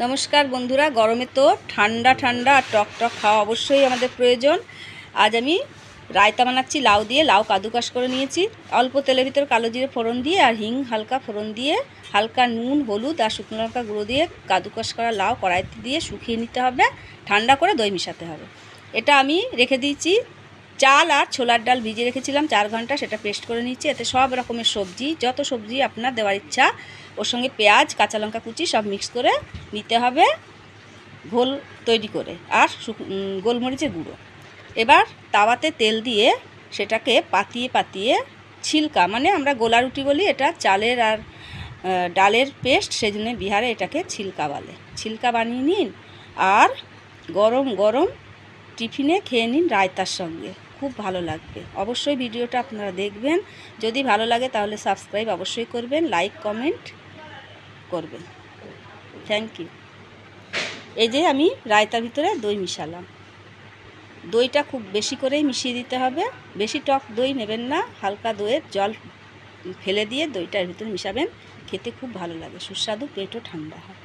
নমস্কার বন্ধুরা, গরমে তো ঠান্ডা ঠান্ডা আর টক টক খাওয়া অবশ্যই আমাদের প্রয়োজন। আজ আমি রায়তা বানাচ্ছি লাউ দিয়ে। লাউ কাদুকাশ করে নিয়েছি, অল্প তেলের ভিতর কালো জিরে ফোড়ন দিয়ে আর হিং হালকা ফোড়ন দিয়ে, হালকা নুন হলুদ আর শুকনো লঙ্কা গুঁড়ো দিয়ে কাদুকাশ করা লাউ কড়াইতে দিয়ে শুকিয়ে নিতে হবে, ঠান্ডা করে দই মিশাতে হবে। এটা আমি রেখে দিয়েছি, চাল আর ছোলার ডাল ভিজিয়ে রেখেছিলাম 4 ঘন্টা, সেটা পেস্ট করে নিচ্ছি। এতে সব রকমের সবজি, যত সবজি আপনার দেওয়ার ইচ্ছা, ওর সঙ্গে পেঁয়াজ কাঁচা লঙ্কা কুচি সব মিক্স করে নিতে হবে ঘোল তৈরি করে, আর গোলমরিচের গুঁড়ো। এবার তাওয়াতে তেল দিয়ে সেটাকে পাতিয়ে পাতিয়ে ছিলকা, মানে আমরা গোলা রুটি বলি, এটা চালের আর ডালের পেস্ট, সেই জন্য বিহারে এটাকে ছিলকা বলে। ছিলকা বানিয়ে নিন আর গরম গরম টিফিনে খেয়ে নিন রায়তার সঙ্গে, খুব ভালো লাগবে। অবশ্যই ভিডিওটা আপনারা দেখবেন, যদি ভালো লাগে তাহলে সাবস্ক্রাইব অবশ্যই করবেন, লাইক কমেন্ট করবেন। Thank you. এই যে আমি রায়তার ভিতরে দই মিশালাম, দইটা খুব বেশি করেই মিশিয়ে দিতে হবে, বেশি টক দই নেবেন না, হালকা দইয়ের জল ফেলে দিয়ে দইটার ভিতরে মিশাবেন, খেতে খুব ভালো লাগে, সুস্বাদু, পেটও ঠান্ডা হয়।